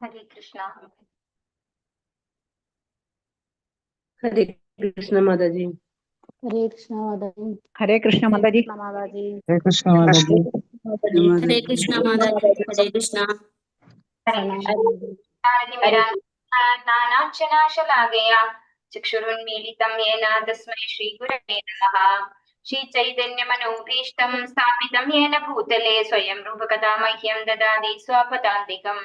हरे कृष्ण। हरे कृष्ण माता जी। हरे कृष्ण माता जी। हरे कृष्ण माता जी। माता जी। हरे कृष्ण माता जी। हरे कृष्ण माता जी। हरे कृष्ण। नानाक्षनाशलाघया चक्षुरुन्मीलितं येन तस्मै श्रीगुरवे नमः। श्रीचैतन्यमनोभीष्टं स्थापितं येन भूतले स्वयं रूपकथा मह्यं ददाति स्वपदान्तिकम्।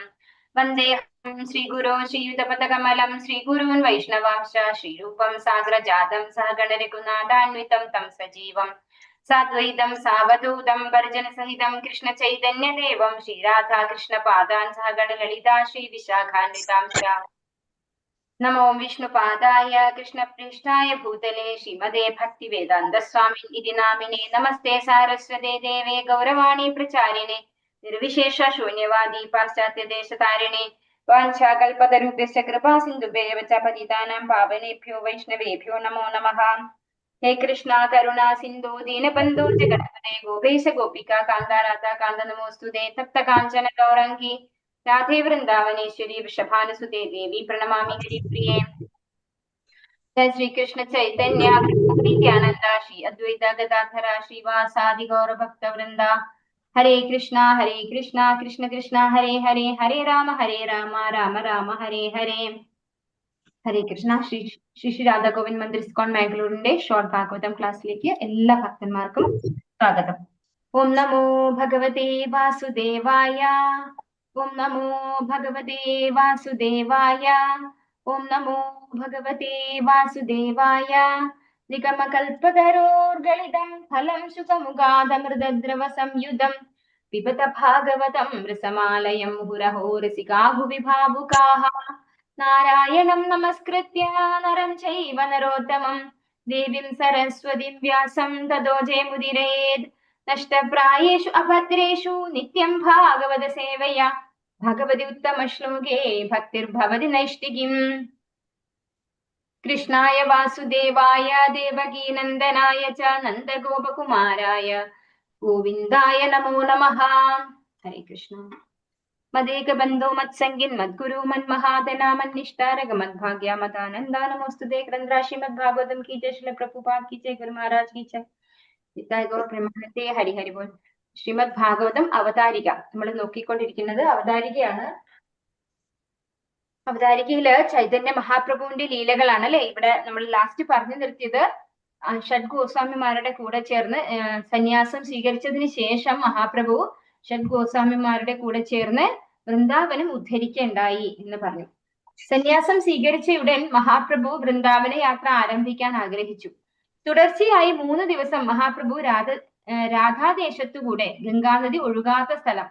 वन्देऽहं श्रीगुरो श्रीयुतपदकमलं श्रीगुरून् वैष्णवांश्च श्रीरूपं साग्रजातं सहगणरघुनाथान्वितं तं सजीवम् साद्वैतं सावधूतं परिजनसहितं कृष्णचैतन्यदेवं श्रीराधा कृष्णपादान् सहगणललिता श्रीविशाखान्वितांश्च। नमो विष्णुपादाय कृष्णप्रेष्ठाय भूतले श्रीमदे भक्तिवेदान्तस्वामिन् इति नामिने। नमस्ते सारस्वते देवे गौरवाणी प्रचारिणे निर्विशेष शून्यवादी पाश्चात्यदेशतारिणे वाञ्छाकल्पतरुभ्यश्च कृपा सिन्धुभ्येव च पतितानां पावनेभ्यो वैष्णवेभ्यो नमो नमः। हे कृष्णा करुणा सिन्धु दीनबन्धु जगन्पते गोपेश गोपिका कान्ताराधा कान्त नमोऽस्तुते तप्त काञ्चन गौरङ्गी राधे वृंदावनेश्वरी वृषभानुसुते देवी प्रणमामि हरिप्रिये। जय श्री कृष्ण चैतन्य नित्यानंद श्री अद्वैत गदाधर श्रीवासादि गौर भक्त वृंदा। हरे कृष्णा कृष्ण कृष्ण हरे हरे हरे राम राम राम हरे हरे। ഹരേ കൃഷ്ണ. ശ്രീ രാധാ ഗോവിന്ദ് മന്ദിർ ഇസ്കോൺ മാംഗ്ലൂരിന്റെ ഷോർട്ട് ഭാഗവതം ക്ലാസ്സിലേക്ക് എല്ലാ ഭക്തന്മാർക്കും സ്വാഗതം. ഓം നമോ ഭഗവതേ വാസുദേവായ. ഓം നമോ ഭഗവതേ വാസുദേവായ. ഓം നമോ ഭഗവതേ വാസുദേവായ. നിഗമകൽപതരോർഗളിതം ഫലം സുഖമുഖാദമൃതദ്രവ സംയുതം പിബത ഭാഗവതം രസമാലയം മുഹുരഹോ രസികാ ഭുവി ഭാവുകാഃ. നാരായണം നമസ്കൃത്യ നരം ചൈവ നരോത്തമം ദേവീം സരസ്വതീം വ്യാസം തതോ ജയമുദിരേത്. നഷ്ടപ്രായേഷു അഭദ്രേഷു നിത്യം ഭാഗവത സേവയാ ഭഗവതി ഉത്തമ ശ്ലോകേ ഭക്തിർഭവതി നൈഷ്ഠികീം. കൃഷ്ണായ വാസുദേവായ ദേവകീ നന്ദനായ ച നന്ദഗോപകുമാരായ ഗോവിന്ദായ നമോ നമഃ. ഹരേ കൃഷ്ണ. मदेक बंधो मत्संगिन मद्गुरु मन्महादना मन्निष्ठारग मद्भाग्या मदानंदा नमोस्तुते. ग्रंथराज श्रीमद्भागवतम की जय. श्रील प्रभुपाद की जय. गुरु महाराज की जय. നിതായ ഗൗർ പ്രമാണത്തെ ഹരി ഹരി ബോൾ. ശ്രീമദ് ഭാഗവതം അവതാരിക നമ്മൾ നോക്കിക്കൊണ്ടിരിക്കുന്നത് അവതാരികയാണ്. അവതാരികയില് ചൈതന്യ മഹാപ്രഭുവിന്റെ ലീലകളാണ് അല്ലെ. ഇവിടെ നമ്മൾ ലാസ്റ്റ് പറഞ്ഞു നിർത്തിയത് ഷഡ് ഗോസ്വാമിമാരുടെ കൂടെ ചേർന്ന് സന്യാസം സ്വീകരിച്ചതിന് ശേഷം മഹാപ്രഭു ഷഡ് ഗോസ്വാമിമാരുടെ കൂടെ ചേർന്ന് വൃന്ദാവനം ഉദ്ധരിക്കുകയുണ്ടായി എന്ന് പറഞ്ഞു. സന്യാസം സ്വീകരിച്ചയുടൻ മഹാപ്രഭു വൃന്ദാവന യാത്ര ആരംഭിക്കാൻ ആഗ്രഹിച്ചു. തുടർച്ചയായി 3 ദിവസം മഹാപ്രഭു രാധാദേശത്തുകൂടെ ഗംഗാനദി ഒഴുകാത്ത സ്ഥലം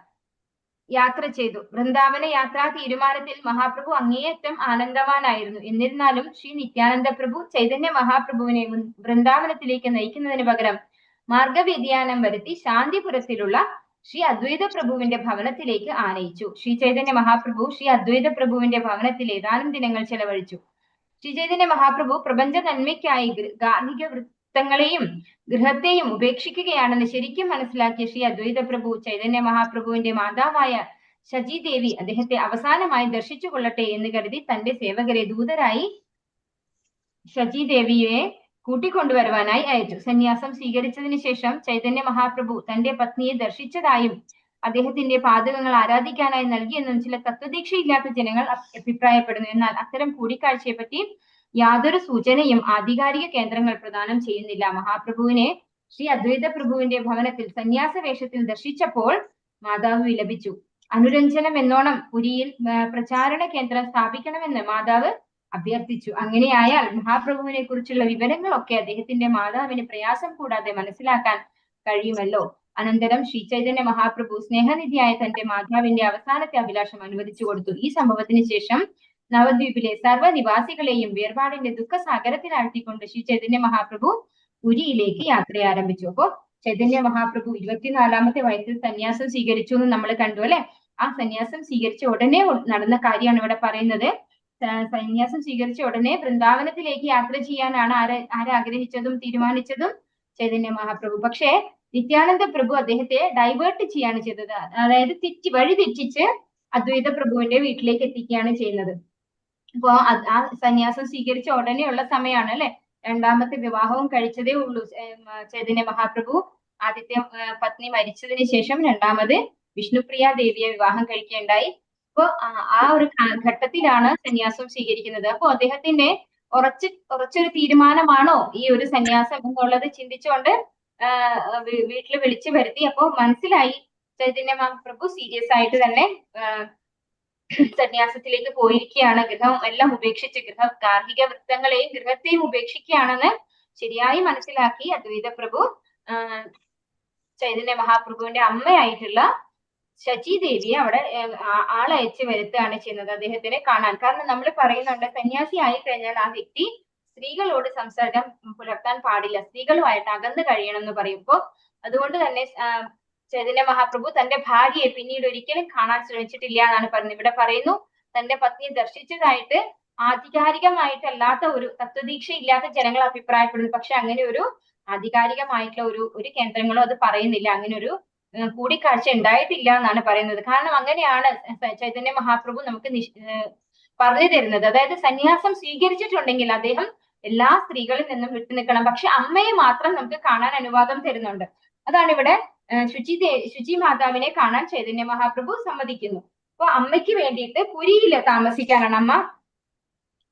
യാത്ര ചെയ്തു. വൃന്ദാവന യാത്രാ തീരുമാനത്തിൽ മഹാപ്രഭു അങ്ങേയറ്റം ആനന്ദവാനായിരുന്നു. എന്നിരുന്നാലും ശ്രീ നിത്യാനന്ദ പ്രഭു ചൈതന്യ മഹാപ്രഭുവിനെ വൃന്ദാവനത്തിലേക്ക് നയിക്കുന്നതിന് പകരം മാർഗവ്യതിയാനം വരുത്തി ശാന്തിപുരത്തിലുള്ള ശ്രീ അദ്വൈത പ്രഭുവിന്റെ ഭവനത്തിലേക്ക് ആനയിച്ചു. ശ്രീ ചൈതന്യ മഹാപ്രഭു ശ്രീ അദ്വൈത പ്രഭുവിന്റെ ഭവനത്തിൽ ഏതാനും ദിനങ്ങൾ ചെലവഴിച്ചു. ശ്രീ ചൈതന്യ മഹാപ്രഭു പ്രപഞ്ച നന്മയ്ക്കായി ഗാർഹിക വൃത്തങ്ങളെയും ഗൃഹത്തെയും ഉപേക്ഷിക്കുകയാണെന്ന് ശരിക്കും മനസ്സിലാക്കിയ ശ്രീ അദ്വൈത പ്രഭു ചൈതന്യ മഹാപ്രഭുവിന്റെ മാതാവായ ശചി ദേവി അദ്ദേഹത്തെ അവസാനമായി ദർശിച്ചു കൊള്ളട്ടെ എന്ന് കരുതി തന്റെ സേവകരെ ദൂതരായി ശചി ദേവിയെ കൂട്ടിക്കൊണ്ടുവരുവാനായി അയച്ചു. സന്യാസം സ്വീകരിച്ചതിന് ശേഷം ചൈതന്യ മഹാപ്രഭു തന്റെ പത്നിയെ ദർശിച്ചതായും അദ്ദേഹത്തിന്റെ പാതകങ്ങൾ ആരാധിക്കാനായി നൽകിയെന്നും ചില തത്വദീക്ഷയില്ലാത്ത ജനങ്ങൾ അഭിപ്രായപ്പെടുന്നു. എന്നാൽ അത്തരം കൂടിക്കാഴ്ചയെ പറ്റി യാതൊരു സൂചനയും ആധികാരിക കേന്ദ്രങ്ങൾ പ്രദാനം ചെയ്യുന്നില്ല. മഹാപ്രഭുവിനെ ശ്രീ അദ്വൈത പ്രഭുവിന്റെ ഭവനത്തിൽ സന്യാസ വേഷത്തിൽ ദർശിച്ചപ്പോൾ മാതാവ് വിലപിച്ചു. അനുരഞ്ജനം എന്നോണം പുരിയിൽ പ്രചാരണ കേന്ദ്രം സ്ഥാപിക്കണമെന്ന് മാതാവ് അഭ്യർത്ഥിച്ചു. അങ്ങനെയായാൽ മഹാപ്രഭുവിനെ കുറിച്ചുള്ള വിവരങ്ങളൊക്കെ അദ്ദേഹത്തിന്റെ മാതാവിന് പ്രയാസം കൂടാതെ മനസ്സിലാക്കാൻ കഴിയുമല്ലോ. അനന്തരം ശ്രീ ചൈതന്യ മഹാപ്രഭു സ്നേഹനിധിയായ തന്റെ മാതാവിന്റെ അവസാനത്തെ അഭിലാഷം അനുവദിച്ചു കൊടുത്തു. ഈ സംഭവത്തിന് ശേഷം നവദ്വീപിലെ സർവ്വനിവാസികളെയും വേർപാടിന്റെ ദുഃഖസാഗരത്തിലാഴ്ത്തിക്കൊണ്ട് ശ്രീ ചൈതന്യ മഹാപ്രഭു പുരിയിലേക്ക് യാത്ര ആരംഭിച്ചു. അപ്പോ ചൈതന്യ മഹാപ്രഭു 24ാമത്തെ വയസ്സിൽ സന്യാസം സ്വീകരിച്ചു എന്ന് നമ്മൾ കണ്ടു അല്ലെ. ആ സന്യാസം സ്വീകരിച്ച ഉടനെ നടന്ന കാര്യമാണ് ഇവിടെ പറയുന്നത്. സന്യാസം സ്വീകരിച്ച ഉടനെ വൃന്ദാവനത്തിലേക്ക് യാത്ര ചെയ്യാനാണ് ആരാഗ്രഹിച്ചതും തീരുമാനിച്ചതും ചൈതന്യ മഹാപ്രഭു. പക്ഷേ നിത്യാനന്ദ പ്രഭു അദ്ദേഹത്തെ ഡൈവേർട്ട് ചെയ്യാണ് ചെയ്തത്. അതായത് വഴി തെറ്റിച്ച് അദ്വൈത പ്രഭുവിന്റെ വീട്ടിലേക്ക് എത്തിക്കുകയാണ് ചെയ്യുന്നത്. അപ്പോ ആ സന്യാസം സ്വീകരിച്ച ഉടനെയുള്ള സമയമാണ് അല്ലെ. രണ്ടാമത്തെ വിവാഹവും കഴിച്ചതേ ഉള്ളൂ ചൈതന്യ മഹാപ്രഭു. ആദ്യത്തെ പത്നി മരിച്ചതിന് ശേഷം രണ്ടാമത് വിഷ്ണുപ്രിയ ദേവിയെ വിവാഹം കഴിക്കുകയുണ്ടായി. അപ്പോ ആ ഒരു ഘട്ടത്തിലാണ് സന്യാസം സ്വീകരിക്കുന്നത്. അപ്പോ അദ്ദേഹത്തിന്റെ ഉറച്ചൊരു തീരുമാനമാണോ ഈ ഒരു സന്യാസം എന്നുള്ളത് ചിന്തിച്ചുകൊണ്ട് വീട്ടിൽ വിളിച്ചു വരുത്തി. അപ്പോ മനസ്സിലായി ചൈതന്യ മഹാപ്രഭു സീരിയസ് ആയിട്ട് തന്നെ സന്യാസത്തിലേക്ക് പോയിരിക്കുകയാണ്. ഗൃഹം എല്ലാം ഉപേക്ഷിച്ച് ഗാർഹിക വൃത്തങ്ങളെയും ഗൃഹത്തെയും ഉപേക്ഷിക്കുകയാണെന്ന് ശരിയായി മനസ്സിലാക്കി അദ്വൈത പ്രഭു ചൈതന്യ മഹാപ്രഭുവിന്റെ അമ്മയായിട്ടുള്ള ശചി ദേവിയെ അവിടെ ആളയച്ച് വരുത്തുകയാണ് ചെയ്യുന്നത് അദ്ദേഹത്തിനെ കാണാൻ. കാരണം നമ്മൾ പറയുന്നുണ്ട് സന്യാസി ആയി കഴിഞ്ഞാൽ ആ വ്യക്തി സ്ത്രീകളോട് സംസർഗം പുലർത്താൻ പാടില്ല, സ്ത്രീകളുമായിട്ട് അകന്ന് കഴിയണം എന്ന് പറയുമ്പോ അതുകൊണ്ട് തന്നെ ചൈതന്യ മഹാപ്രഭു തന്റെ ഭാര്യയെ പിന്നീട് ഒരിക്കലും കാണാൻ ശ്രമിച്ചിട്ടില്ല എന്നാണ് പറയുന്നത്. ഇവിടെ പറയുന്നു തന്റെ പത്നിയെ ദർശിച്ചതായിട്ട് ആധികാരികമായിട്ടല്ലാത്ത ഒരു തത്വദീക്ഷ ഇല്ലാത്ത ജനങ്ങൾ അഭിപ്രായപ്പെടുന്നു. പക്ഷെ അങ്ങനെ ഒരു ആധികാരികമായിട്ടുള്ള ഒരു കേന്ദ്രങ്ങളോ അത് പറയുന്നില്ല. അങ്ങനെ ഒരു കൂടിക്കാഴ്ച ഉണ്ടായിട്ടില്ല എന്നാണ് പറയുന്നത്. കാരണം അങ്ങനെയാണ് ചൈതന്യ മഹാപ്രഭു നമുക്ക് പറഞ്ഞു തരുന്നത്. അതായത് സന്യാസം സ്വീകരിച്ചിട്ടുണ്ടെങ്കിൽ അദ്ദേഹം എല്ലാ സ്ത്രീകളിൽ നിന്നും വിട്ടുനിൽക്കണം. പക്ഷെ അമ്മയെ മാത്രം നമുക്ക് കാണാൻ അനുവാദം തരുന്നുണ്ട്. അതാണ് ഇവിടെ ശുചി മാതാവിനെ കാണാൻ ചൈതന്യ മഹാപ്രഭു സമ്മതിക്കുന്നു. അപ്പൊ അമ്മയ്ക്ക് വേണ്ടിയിട്ട് പുരിയിൽ താമസിക്കാനാണ് അമ്മ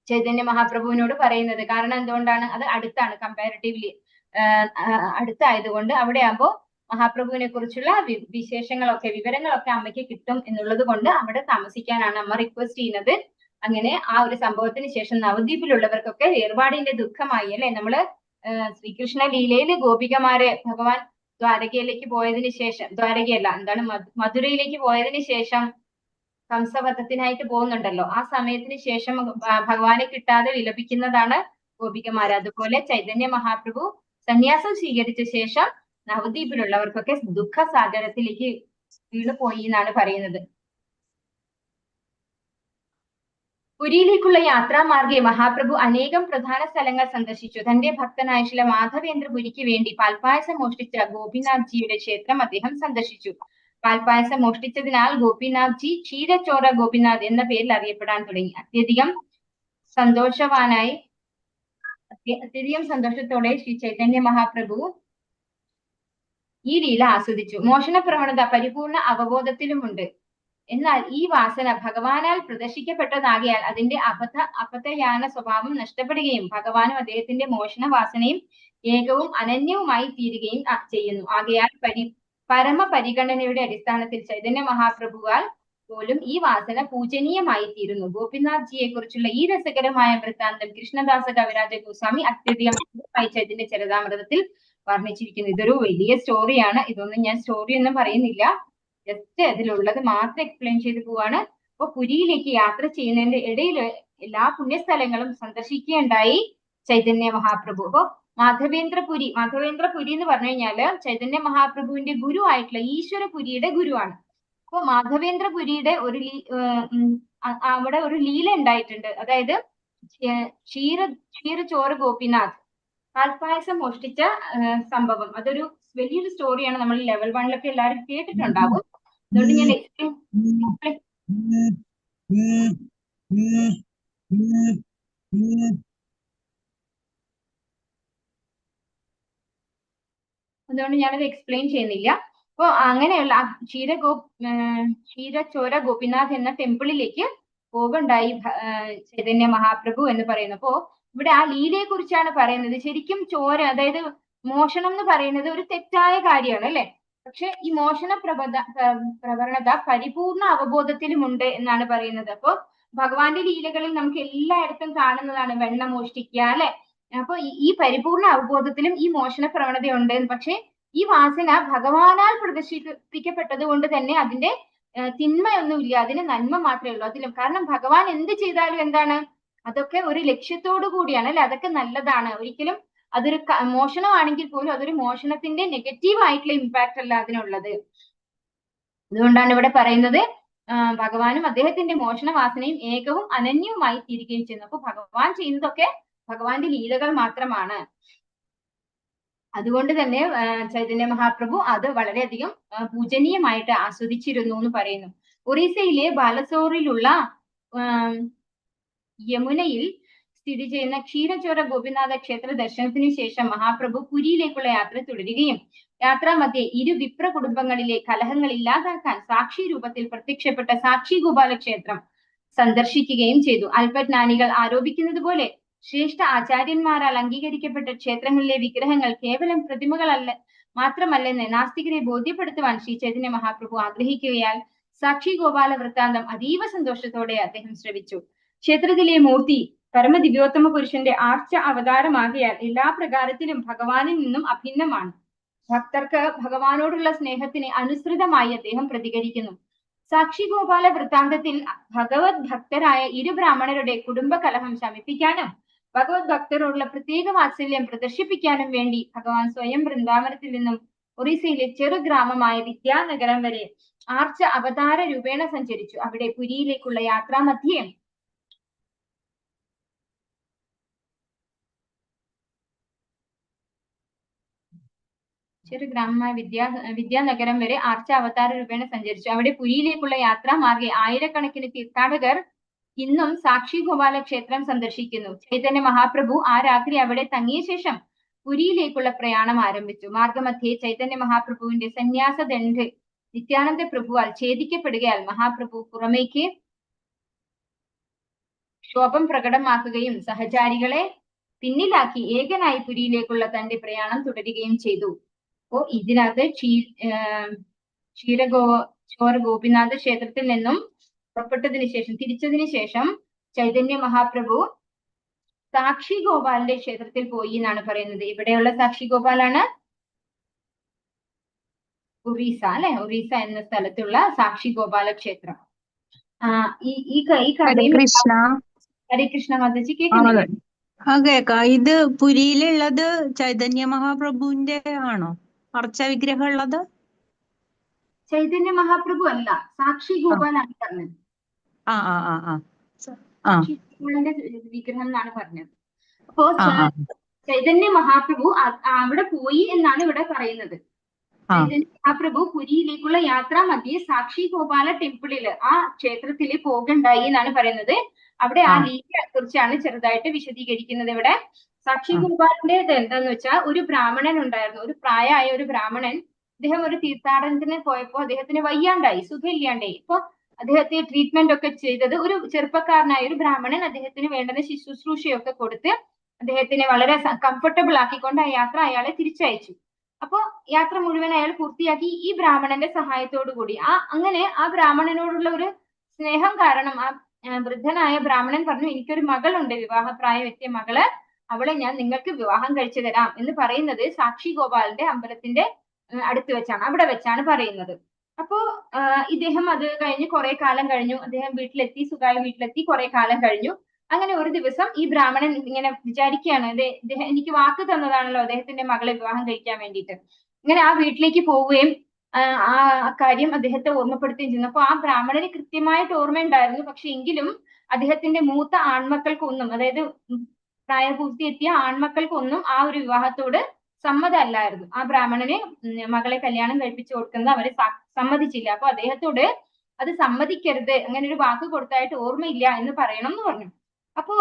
ചൈതന്യ മഹാപ്രഭുവിനോട് പറയുന്നത്. കാരണം എന്തുകൊണ്ടാണ്? അത് അടുത്താണ്, കമ്പാരിറ്റീവ്ലി അടുത്തായതുകൊണ്ട് അവിടെ ആകുമ്പോൾ മഹാപ്രഭുവിനെ കുറിച്ചുള്ള വിവരങ്ങളൊക്കെ അമ്മയ്ക്ക് കിട്ടും എന്നുള്ളത് കൊണ്ട് അവിടെ താമസിക്കാനാണ് അമ്മ റിക്വസ്റ്റ് ചെയ്യുന്നത്. അങ്ങനെ ആ ഒരു സംഭവത്തിന് ശേഷം നവദ്വീപിലുള്ളവർക്കൊക്കെ വേർപാടിന്റെ ദുഃഖമായി അല്ലെ. നമ്മള് ശ്രീകൃഷ്ണ ലീലയില് ഗോപികമാരെ ഭഗവാൻ ദ്വാരകയിലേക്ക് പോയതിനു ശേഷം, ദ്വാരകയല്ല എന്താണ് മധുരയിലേക്ക് പോയതിനു ശേഷം കംസവധത്തിനായിട്ട് പോകുന്നുണ്ടല്ലോ, ആ സമയത്തിന് ശേഷം ഭഗവാനെ കിട്ടാതെ വിലപിക്കുന്നതാണ് ഗോപികമാര്. അതുപോലെ ചൈതന്യ മഹാപ്രഭു സന്യാസം സ്വീകരിച്ച ശേഷം നവദ്വീപിലുള്ളവർക്കൊക്കെ ദുഃഖസാഗരത്തിലേക്ക് വീണുപോയി എന്നാണ് പറയുന്നത്. പുരിയിലേക്കുള്ള യാത്രാമാർഗെ മഹാപ്രഭു അനേകം പ്രധാന സ്ഥലങ്ങൾ സന്ദർശിച്ചു. തന്റെ ഭക്തനായ ശ്രീ മാധവേന്ദ്രപുരിക്ക് വേണ്ടി പാൽപായസം മോഷ്ടിച്ച ഗോപിനാഥ്ജിയുടെ ക്ഷേത്രം അദ്ദേഹം സന്ദർശിച്ചു. പാൽപായസം മോഷ്ടിച്ചതിനാൽ ഗോപിനാഥ്ജി ക്ഷീരചോര ഗോപിനാഥ് എന്ന പേരിൽ അറിയപ്പെടാൻ തുടങ്ങി. അത്യധികം സന്തോഷത്തോടെ ശ്രീ ചൈതന്യ മഹാപ്രഭു ഈ ലീല ആസ്വദിച്ചു. മോഷണ പ്രവണത പരിപൂർണ അവബോധത്തിലുമുണ്ട്. എന്നാൽ ഈ വാസന ഭഗവാനാൽ പ്രദർശിക്കപ്പെട്ടതാകിയാൽ അതിന്റെ അപതയാന സ്വഭാവം നഷ്ടപ്പെടുകയും ഭഗവാനും അദ്ദേഹത്തിന്റെ മോഷണ വാസനയും ഏകവും അനന്യവുമായി തീരുകയും ചെയ്യുന്നു. ആകയാൽ പരമ പരിഗണനയുടെ അടിസ്ഥാനത്തിൽ ചൈതന്യ മഹാപ്രഭുവാൽ പോലും ഈ വാസന പൂജനീയമായി തീരുന്നു. ഗോപിനാഥ്ജിയെ കുറിച്ചുള്ള ഈ രസകരമായ വൃത്താന്തം കൃഷ്ണദാസ കവിരാജ ഗോസ്വാമി അത്യധികം ചൈതന്യ ചരിതാമൃതത്തിൽ വർണ്ണിച്ചിരിക്കുന്നു. ഇതൊരു വലിയ സ്റ്റോറിയാണ്. ഇതൊന്നും ഞാൻ സ്റ്റോറി ഒന്നും പറയുന്നില്ല, ജസ്റ്റ് അതിലുള്ളത് മാത്രം എക്സ്പ്ലെയിൻ ചെയ്ത് പോവാണ്. അപ്പൊ പുരിയിലേക്ക് യാത്ര ചെയ്യുന്നതിന്റെ ഇടയിൽ എല്ലാ പുണ്യസ്ഥലങ്ങളും സന്ദർശിക്കുകയുണ്ടായി ചൈതന്യ മഹാപ്രഭു. അപ്പൊ മാധവേന്ദ്രപുരി എന്ന് പറഞ്ഞു കഴിഞ്ഞാല് ചൈതന്യ മഹാപ്രഭുവിന്റെ ഗുരു ആയിട്ടുള്ള ഈശ്വരപുരിയുടെ ഗുരുവാണ്. അപ്പൊ മാധവേന്ദ്രപുരിയുടെ അവിടെ ഒരു ലീല ഉണ്ടായിട്ടുണ്ട്. അതായത് ക്ഷീരചോര ഗോപിനാഥ് പാൽപായസം മോഷ്ടിച്ച സംഭവം. അതൊരു വലിയൊരു സ്റ്റോറിയാണ്. നമ്മൾ ലെവൽ 1 എല്ലാവരും കേട്ടിട്ടുണ്ടാവും. അതുകൊണ്ട് ഞാൻ ഞാനത് എക്സ്പ്ലെയിൻ ചെയ്യുന്നില്ല. അപ്പൊ അങ്ങനെയുള്ള ക്ഷീരചോര ഗോപിനാഥ് എന്ന ടെമ്പിളിലേക്ക് പോകുണ്ടായി ചൈതന്യ മഹാപ്രഭു എന്ന് പറയുന്നു. അപ്പോ ഇവിടെ ആ ലീലയെ കുറിച്ചാണ് പറയുന്നത്. ശരിക്കും ചോര, അതായത് മോഷണം എന്ന് പറയുന്നത് ഒരു തെറ്റായ കാര്യമാണ് അല്ലെ. പക്ഷെ ഈ മോഷണ പ്രവണത പരിപൂർണ അവബോധത്തിലുമുണ്ട് എന്നാണ് പറയുന്നത്. അപ്പൊ ഭഗവാന്റെ ലീലകളിൽ നമുക്ക് എല്ലായിടത്തും കാണുന്നതാണ് വെണ്ണ മോഷ്ടിക്കുക അല്ലെ. അപ്പൊ ഈ പരിപൂർണ അവബോധത്തിലും ഈ മോഷണ പ്രവണതയുണ്ട്. പക്ഷെ ഈ വാസന ഭഗവാനാൽ പ്രദർശിപ്പിക്കപ്പെട്ടത് കൊണ്ട് തന്നെ അതിന്റെ തിന്മയൊന്നുമില്ല, അതിന് നന്മ മാത്രമേ ഉള്ളൂ അതിലും. കാരണം ഭഗവാൻ എന്ത് ചെയ്താലും എന്താണ്, അതൊക്കെ ഒരു ലക്ഷ്യത്തോടു കൂടിയാണ് അല്ലെ. അതൊക്കെ നല്ലതാണ്. ഒരിക്കലും അതൊരു മോഷണമാണെങ്കിൽ പോലും അതൊരു മോഷണത്തിന്റെ നെഗറ്റീവ് ആയിട്ടുള്ള ഇമ്പാക്ട് അല്ല അതിനുള്ളത്. അതുകൊണ്ടാണ് ഇവിടെ പറയുന്നത് ഭഗവാനും അദ്ദേഹത്തിന്റെ മോഷണ വാസനയും ഏകവും അനന്യവുമായി തീരുകയും ചെയ്യുന്നു. അപ്പൊ ഭഗവാൻ ചെയ്യുന്നതൊക്കെ ഭഗവാന്റെ ലീലകൾ മാത്രമാണ്. അതുകൊണ്ട് തന്നെ ചൈതന്യ മഹാപ്രഭു അത് വളരെയധികം പൂജനീയമായിട്ട് ആസ്വദിച്ചിരുന്നു എന്ന് പറയുന്നു. ഒറീസയിലെ ബാലസോറിലുള്ള യമുനയിൽ സ്ഥിതി ചെയ്യുന്ന ക്ഷീരചോര ഗോപിനാഥ ക്ഷേത്ര ദർശനത്തിനു ശേഷം മഹാപ്രഭു പുരിയിലേക്കുള്ള യാത്ര തുടരുകയും യാത്രാമധ്യേ ഇരു വിപ്ര കുടുംബങ്ങളിലെ കലഹങ്ങൾ ഇല്ലാതാക്കാൻ സാക്ഷി രൂപത്തിൽ പ്രത്യക്ഷപ്പെട്ട സാക്ഷി ഗോപാല ക്ഷേത്രം സന്ദർശിക്കുകയും ചെയ്തു. അല്പജ്ഞാനികൾ ആരോപിക്കുന്നത് പോലെ ശ്രേഷ്ഠ ആചാര്യന്മാരാൽ അംഗീകരിക്കപ്പെട്ട ക്ഷേത്രങ്ങളിലെ വിഗ്രഹങ്ങൾ കേവലം പ്രതിമകളല്ല മാത്രമല്ലെന്ന് നാസ്തികരെ ബോധ്യപ്പെടുത്തുവാൻ ശ്രീ ചൈതന്യ മഹാപ്രഭു ആഗ്രഹിക്കുകയാൽ സാക്ഷി ഗോപാല വൃത്താന്തം അതീവ സന്തോഷത്തോടെ അദ്ദേഹം ശ്രവിച്ചു. ക്ഷേത്രത്തിലെ മൂർത്തി പരമദിവ്യോത്തമ പുരുഷന്റെ ആർച്ച അവതാരമാകിയാൽ എല്ലാ പ്രകാരത്തിലും ഭഗവാനിൽ നിന്നും അഭിന്നമാണ്. ഭക്തർക്ക് ഭഗവാനോടുള്ള സ്നേഹത്തിന് അനുസൃതമായി അദ്ദേഹം പ്രതികരിക്കുന്നു. സാക്ഷി ഗോപാല വൃത്താന്തത്തിൽ ഭഗവത് ഭക്തരായ ഇരു ബ്രാഹ്മണരുടെ കുടുംബ കലഹം ശമിപ്പിക്കാനും ഭഗവത് ഭക്തരോടുള്ള പ്രത്യേക വാത്സല്യം പ്രദർശിപ്പിക്കാനും വേണ്ടി ഭഗവാൻ സ്വയം വൃന്ദാവനത്തിൽ നിന്നും ഒറീസയിലെ ചെറു ഗ്രാമമായ വിദ്യാനഗരം വരെ ആർച്ച അവതാര രൂപേണ സഞ്ചരിച്ചു. അവിടെ പുരിയിലേക്കുള്ള യാത്രാമധ്യേ ചെറു ഗ്രാമമായ വിദ്യാനഗരം വരെ ആർച്ച അവതാര രൂപേണ സഞ്ചരിച്ചു. അവിടെ പുരിയിലേക്കുള്ള യാത്രാമാർഗെ ആയിരക്കണക്കിന് തീർത്ഥാടകർ ഇന്നും സാക്ഷി ഗോപാല ക്ഷേത്രം സന്ദർശിക്കുന്നു. ചൈതന്യ മഹാപ്രഭു ആ രാത്രി അവിടെ തങ്ങിയ ശേഷം പുരിയിലേക്കുള്ള പ്രയാണം ആരംഭിച്ചു. മാർഗമധ്യേ ചൈതന്യ മഹാപ്രഭുവിന്റെ സന്യാസ ദണ്ഡ് നിത്യാനന്ദ പ്രഭുവാൽ ഛേദിക്കപ്പെടുകയാൽ മഹാപ്രഭു പുറമേക്ക് ക്ഷോഭം പ്രകടമാക്കുകയും സഹചാരികളെ പിന്നിലാക്കി ഏകനായി പുരിയിലേക്കുള്ള തന്റെ പ്രയാണം തുടരുകയും ചെയ്തു. അപ്പോ ഇതിനകത്ത് ചോര ഗോപിനാഥ ക്ഷേത്രത്തിൽ നിന്നും പുറപ്പെട്ടതിന് ശേഷം തിരിച്ചതിന് ശേഷം ചൈതന്യ മഹാപ്രഭു സാക്ഷി ഗോപാലിന്റെ ക്ഷേത്രത്തിൽ പോയി എന്നാണ് പറയുന്നത്. ഇവിടെയുള്ള സാക്ഷി ഗോപാലാണ് ഒറീസ അല്ലെ, ഒറീസ എന്ന സ്ഥലത്തുള്ള സാക്ഷി ഗോപാല ക്ഷേത്രം. ഈ കഥയും ഹരേ കൃഷ്ണ മാതാജി കേൾക്കുന്നില്ലേ? കേക്കാം. ഇത് പുരിയിലുള്ളത് ചൈതന്യ മഹാപ്രഭുവിന്റെ ആണോ അർച്ച വിഗ്രഹം ഉള്ളത്? ചൈതന്യ മഹാപ്രഭു അല്ല, സാക്ഷി ഗോപാലാണ് പറഞ്ഞത്. സാക്ഷി ഗോപാലിന്റെ വിഗ്രഹം എന്നാണ് പറഞ്ഞത്. അപ്പോ ചൈതന്യ മഹാപ്രഭു അവിടെ പോയി എന്നാണ് ഇവിടെ പറയുന്നത്. ചൈതന്യ മഹാപ്രഭു പുരിയിലേക്കുള്ള യാത്രാ മധ്യേ സാക്ഷി ഗോപാല ടെമ്പിളില് ആ ക്ഷേത്രത്തില് പോകണ്ടായി എന്നാണ് പറയുന്നത്. അവിടെ ആ ലീലയെ കുറിച്ചാണ് ചെറുതായിട്ട് വിശദീകരിക്കുന്നത്. ഇവിടെ സാക്ഷി ഗോപാലിന്റെ എന്താന്ന് വെച്ചാൽ ഒരു ബ്രാഹ്മണൻ ഉണ്ടായിരുന്നു, ഒരു പ്രായമായ ഒരു ബ്രാഹ്മണൻ. അദ്ദേഹം ഒരു തീർത്ഥാടനത്തിന് പോയപ്പോ അദ്ദേഹത്തിന് വയ്യാണ്ടായി, സുഖമില്ലാണ്ടായി. ഇപ്പൊ അദ്ദേഹത്തെ ട്രീറ്റ്മെന്റ് ഒക്കെ ചെയ്തത് ഒരു ചെറുപ്പക്കാരനായ ഒരു ബ്രാഹ്മണൻ അദ്ദേഹത്തിന് വേണ്ടുന്ന ശുശ്രൂഷയൊക്കെ കൊടുത്ത് അദ്ദേഹത്തിനെ വളരെ കംഫർട്ടബിൾ ആക്കിക്കൊണ്ട് ആ യാത്ര അയാളെ തിരിച്ചയച്ചു. അപ്പോ യാത്ര മുഴുവൻ അയാൾ പൂർത്തിയാക്കി ഈ ബ്രാഹ്മണന്റെ സഹായത്തോടു കൂടി. അങ്ങനെ ആ ബ്രാഹ്മണനോടുള്ള ഒരു സ്നേഹം കാരണം ആ വൃദ്ധനായ ബ്രാഹ്മണൻ പറഞ്ഞു, എനിക്കൊരു മകളുണ്ട്, വിവാഹപ്രായം എത്തിയ മകള്, അവളെ ഞാൻ നിങ്ങൾക്ക് വിവാഹം കഴിച്ചു തരാം എന്ന് പറയുന്നത് സാക്ഷി ഗോപാലിന്റെ അമ്പലത്തിന്റെ അടുത്ത് വെച്ചാണ്, അവിടെ വെച്ചാണ് പറയുന്നത്. അപ്പോ ഇദ്ദേഹം അത് കഴിഞ്ഞ് കുറെ കാലം കഴിഞ്ഞു, അദ്ദേഹം വീട്ടിലെത്തി, സുഖമായി വീട്ടിലെത്തി, കുറെ കാലം കഴിഞ്ഞു. അങ്ങനെ ഒരു ദിവസം ഈ ബ്രാഹ്മണൻ ഇങ്ങനെ വിചാരിക്കുകയാണ്, ഇദ്ദേഹം എനിക്ക് വാക്ക് തന്നതാണല്ലോ അദ്ദേഹത്തിന്റെ മകളെ വിവാഹം കഴിക്കാൻ വേണ്ടിയിട്ട്. ഇങ്ങനെ ആ വീട്ടിലേക്ക് പോവുകയും ആ കാര്യം അദ്ദേഹത്തെ ഓർമ്മപ്പെടുത്തുകയും ചെയ്യുന്നു. അപ്പൊ ആ ബ്രാഹ്മണന് കൃത്യമായിട്ട് ഓർമ്മയുണ്ടായിരുന്നു. പക്ഷെ എങ്കിലും അദ്ദേഹത്തിന്റെ മൂത്ത ആൺമക്കൾക്കൊന്നും, അതായത് പ്രായപൂർത്തി എത്തിയ ആൺമക്കൾക്കൊന്നും ആ ഒരു വിവാഹത്തോട് സമ്മതമല്ലായിരുന്നു. ആ ബ്രാഹ്മണന് മകളെ കല്യാണം കഴിപ്പിച്ചു കൊടുക്കുന്നത് അവര് സമ്മതിച്ചില്ല. അപ്പൊ അദ്ദേഹത്തോട് അത് സമ്മതിക്കരുത്, അങ്ങനെ ഒരു വാക്ക് കൊടുത്തായിട്ട് ഓർമ്മയില്ല എന്ന് പറയണം എന്ന് പറഞ്ഞു. അപ്പോ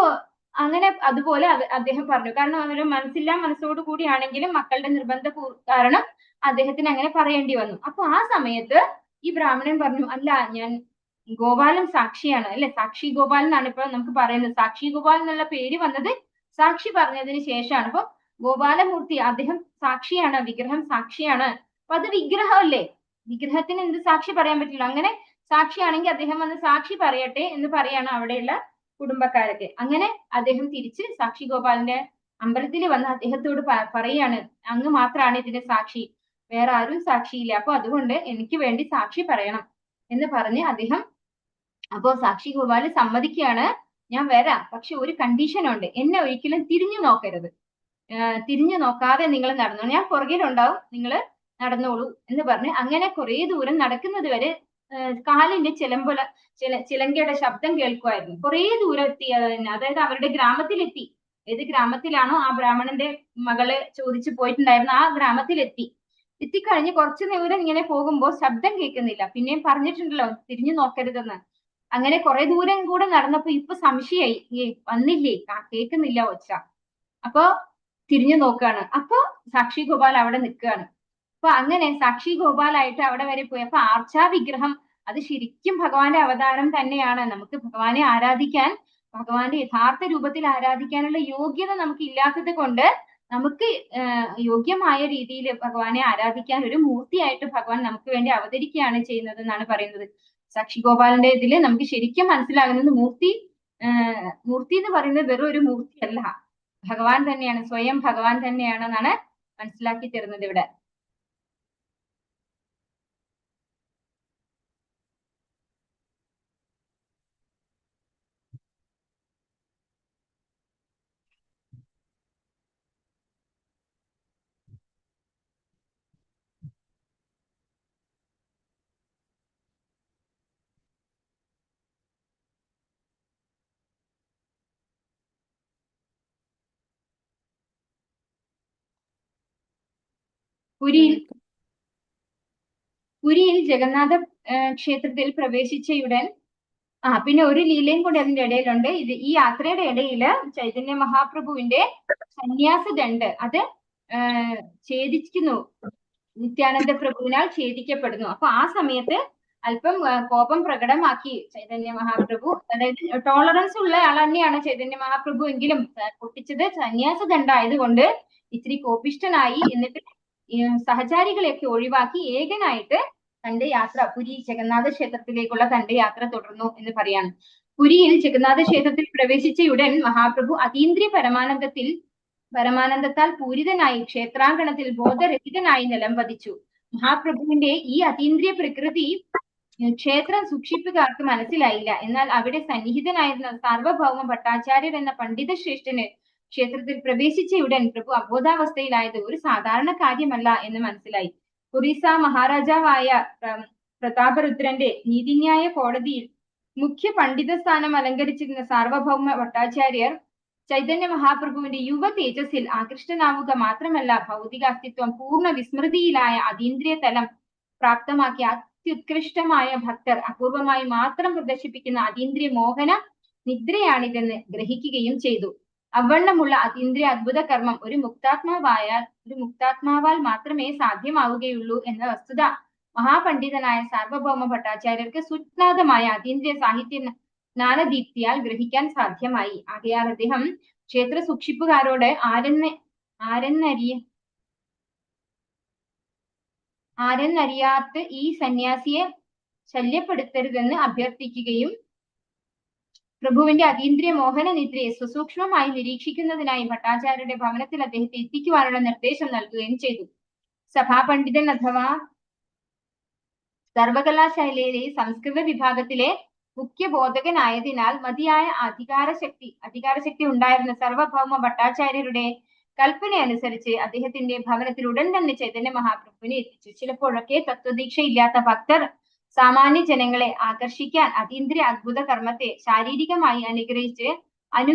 അങ്ങനെ അതുപോലെ അദ്ദേഹം പറഞ്ഞു. കാരണം അവര് മനസ്സോടു കൂടിയാണെങ്കിലും മക്കളുടെ നിർബന്ധ കാരണം അദ്ദേഹത്തിന് അങ്ങനെ പറയേണ്ടി വന്നു. അപ്പൊ ആ സമയത്ത് ഈ ബ്രാഹ്മണൻ പറഞ്ഞു, അല്ല, ഞാൻ ഗോപാലൻ സാക്ഷിയാണ് അല്ലെ, സാക്ഷി ഗോപാലൻ എന്നാണ് ഇപ്പൊ നമുക്ക് പറയുന്നത്. സാക്ഷി ഗോപാലൻ എന്നുള്ള പേര് വന്നത് സാക്ഷി പറഞ്ഞതിന് ശേഷമാണ്. അപ്പൊ ഗോപാലമൂർത്തി അദ്ദേഹം സാക്ഷിയാണ്, വിഗ്രഹം സാക്ഷിയാണ്. അപ്പൊ അത് വിഗ്രഹമല്ലേ, വിഗ്രഹത്തിന് എന്ത് സാക്ഷി പറയാൻ പറ്റില്ല. അങ്ങനെ സാക്ഷിയാണെങ്കിൽ അദ്ദേഹം വന്ന് സാക്ഷി പറയട്ടെ എന്ന് പറയാണ് അവിടെയുള്ള കുടുംബക്കാരൊക്കെ. അങ്ങനെ അദ്ദേഹം തിരിച്ച് സാക്ഷി ഗോപാലിന്റെ അമ്പലത്തിൽ വന്ന് അദ്ദേഹത്തോട് പറയാണ്, അങ്ങ് മാത്രമാണ് ഇതിന്റെ സാക്ഷി, വേറെ ആരും സാക്ഷിയില്ല. അപ്പൊ അതുകൊണ്ട് എനിക്ക് വേണ്ടി സാക്ഷി പറയണം എന്ന് പറഞ്ഞ് അദ്ദേഹം, അപ്പോ സാക്ഷി ഗോപാല് സമ്മതിക്കുകയാണ്, ഞാൻ വരാം, പക്ഷെ ഒരു കണ്ടീഷൻ ഉണ്ട്, എന്നെ ഒരിക്കലും തിരിഞ്ഞു നോക്കരുത്, തിരിഞ്ഞു നോക്കാതെ നിങ്ങൾ നടന്നോളൂ, ഞാൻ പുറകിലുണ്ടാവും, നിങ്ങൾ നടന്നോളൂ എന്ന് പറഞ്ഞ് അങ്ങനെ കുറെ ദൂരം നടക്കുന്നത് വരെ കാലിന്റെ ചിലങ്കയുടെ ശബ്ദം കേൾക്കുമായിരുന്നു. കുറെ ദൂരം എത്തി, അതായത് അവരുടെ ഗ്രാമത്തിലെത്തി. ഏത് ഗ്രാമത്തിലാണോ ആ ബ്രാഹ്മണന്റെ മകള് ചോദിച്ചു പോയിട്ടുണ്ടായിരുന്ന ആ ഗ്രാമത്തിലെത്തി. എത്തിക്കഴിഞ്ഞ് കുറച്ചു ദൂരം ഇങ്ങനെ പോകുമ്പോൾ ശബ്ദം കേൾക്കുന്നില്ല. പിന്നെയും പറഞ്ഞിട്ടുണ്ടല്ലോ തിരിഞ്ഞു നോക്കരുതെന്ന്. അങ്ങനെ കുറെ ദൂരം കൂടെ നടന്നപ്പോ ഇപ്പൊ സംശയായി, വന്നില്ലേ, കേൾക്കുന്നില്ല ഒച്ച. അപ്പൊ തിരിഞ്ഞു നോക്കുകയാണ്. അപ്പൊ സാക്ഷി ഗോപാൽ അവിടെ നിൽക്കുകയാണ്. അപ്പൊ അങ്ങനെ സാക്ഷി ഗോപാലായിട്ട് അവിടെ വരെ പോയി. അപ്പൊ ആർച്ചാ വിഗ്രഹം അത് ശരിക്കും ഭഗവാന്റെ അവതാരം തന്നെയാണ്. നമുക്ക് ഭഗവാനെ ആരാധിക്കാൻ, ഭഗവാന്റെ യഥാർത്ഥ രൂപത്തിൽ ആരാധിക്കാനുള്ള യോഗ്യത നമുക്ക് ഇല്ലാത്തത് കൊണ്ട് നമുക്ക് യോഗ്യമായ രീതിയിൽ ഭഗവാനെ ആരാധിക്കാൻ ഒരു മൂർത്തിയായിട്ട് ഭഗവാൻ നമുക്ക് വേണ്ടി അവതരിക്കുകയാണ് ചെയ്യുന്നത് എന്നാണ് പറയുന്നത്. സാക്ഷി ഗോപാലിന്റെ ഇതില് നമുക്ക് ശരിക്കും മനസ്സിലാകുന്നത് മൂർത്തി എന്ന് പറയുന്നത് വെറും ഒരു മൂർത്തിയല്ല, ഭഗവാൻ തന്നെയാണ്, സ്വയം ഭഗവാൻ തന്നെയാണെന്നാണ് മനസ്സിലാക്കി തരുന്നത് ഇവിടെ. പുരിയിൽ ജഗന്നാഥ ക്ഷേത്രത്തിൽ പ്രവേശിച്ചയുടൻ പിന്നെ ഒരു ലീലയും കൂടി അതിന്റെ ഇടയിലുണ്ട്. ഈ യാത്രയുടെ ഇടയില് ചൈതന്യ മഹാപ്രഭുവിന്റെ സന്യാസ ദണ്ഡ് അത് ഛേദിക്കുന്നു, നിത്യാനന്ദ പ്രഭുവിനാൽ ഛേദിക്കപ്പെടുന്നു. അപ്പൊ ആ സമയത്ത് അല്പം കോപം പ്രകടമാക്കി ചൈതന്യ മഹാപ്രഭു. അതായത് ടോളറൻസ് ഉള്ള ആൾ തന്നെയാണ് ചൈതന്യ മഹാപ്രഭു, എങ്കിലും പൊട്ടിച്ചത് സന്യാസ ദണ്ഡായതുകൊണ്ട് ഇത്തിരി കോപിഷ്ഠനായി. എന്നിട്ട് സഹചാരികളെയൊക്കെ ഒഴിവാക്കി ഏകനായിട്ട് തന്റെ യാത്ര, പുരി ജഗന്നാഥ ക്ഷേത്രത്തിലേക്കുള്ള തന്റെ യാത്ര തുടർന്നു എന്ന് പറയാണ്. പുരിയിൽ ജഗന്നാഥ ക്ഷേത്രത്തിൽ പ്രവേശിച്ചയുടൻ മഹാപ്രഭു അതീന്ദ്രിയ പരമാനന്ദത്താൽ പൂരിതനായി ക്ഷേത്രാങ്കണത്തിൽ ബോധരഹിതനായി നിലംപതിച്ചു. മഹാപ്രഭുവിന്റെ ഈ അതീന്ദ്രിയ പ്രകൃതി ക്ഷേത്രം സൂക്ഷിപ്പുകാർക്ക് മനസ്സിലായില്ല. എന്നാൽ അവിടെ സന്നിഹിതനായിരുന്ന സാർവഭൗമ ഭട്ടാചാര്യർ എന്ന പണ്ഡിത ശ്രേഷ്ഠന് ക്ഷേത്രത്തിൽ പ്രവേശിച്ചയുടൻ പ്രഭു അബോധാവസ്ഥയിലായത് ഒരു സാധാരണ കാര്യമല്ല എന്ന് മനസ്സിലായി. ഒറീസ മഹാരാജാവായ പ്രതാപരുദ്രന്റെ നീതിന്യായ കോടതിയിൽ മുഖ്യ പണ്ഡിത സ്ഥാനം അലങ്കരിച്ചിരുന്ന സാർവഭൗമ ഭട്ടാചാര്യർ ചൈതന്യ മഹാപ്രഭുവിന്റെ യുവ തേജസ്സിൽ ആകൃഷ്ടനാവുക മാത്രമല്ല, ഭൗതിക അസ്തിത്വം പൂർണ്ണ വിസ്മൃതിയിലായ അതീന്ദ്രിയ തലം പ്രാപ്തമാക്കിയ അത്യുത്കൃഷ്ടമായ ഭക്തർ അപൂർവമായി മാത്രം പ്രദർശിപ്പിക്കുന്ന അതീന്ദ്രിയ മോഹന നിദ്രയാണിതെന്ന് ഗ്രഹിക്കുകയും ചെയ്തു. അവണ്ണമുള്ള അതീന്ദ്രിയ അത്ഭുത കർമ്മം ഒരു മുക്താത്മാവാൽ മാത്രമേ സാധ്യമാവുകയുള്ളൂ എന്ന വസ്തുത മഹാപണ്ഡിതനായ സാർവഭൗമ ഭട്ടാചാര്യർക്ക് സുജ്ഞാതമായ അതീന്ദ്രിയ സാഹിത്യ ജ്ഞാനദീപ്തിയാൽ ഗ്രഹിക്കാൻ സാധ്യമായി. ആകയാൽ അദ്ദേഹം ക്ഷേത്ര സൂക്ഷിപ്പുകാരോട് ആരെന്നറിയാത്ത ഈ സന്യാസിയെ ശല്യപ്പെടുത്തരുതെന്ന് അഭ്യർത്ഥിക്കുകയും പ്രഭുവിന്റെ അതീന്ദ്രിയ മോഹന നിദ്രയെ സുസൂക്ഷ്മമായി നിരീക്ഷിക്കുന്നതിനായി ഭട്ടാചാര്യരുടെ ഭവനത്തിൽ അദ്ദേഹത്തെ എത്തിക്കുവാനുള്ള നിർദ്ദേശം നൽകുകയും ചെയ്തു. സഭാപണ്ഡിതൻ അഥവാ സർവകലാശാലയിലെ സംസ്കൃത വിഭാഗത്തിലെ മുഖ്യ ബോധകനായതിനാൽ മതിയായ അധികാരശക്തി ഉണ്ടായിരുന്ന സർവഭൗമ ഭട്ടാചാര്യരുടെ കൽപ്പന അനുസരിച്ച് അദ്ദേഹത്തിന്റെ ഭവനത്തിൽ ഉടൻ തന്നെ ചൈതന്യ മഹാപ്രഭുവിനെ എത്തിച്ചു. ചിലപ്പോഴൊക്കെ തത്വദീക്ഷ ഇല്ലാത്ത ഭക്തർ സാമാന്യ ജനങ്ങളെ ആകർഷിക്കാൻ അതീന്ദ്രിയ അത്ഭുത കർമ്മത്തെ ശാരീരികമായി അനുകരിച്ച്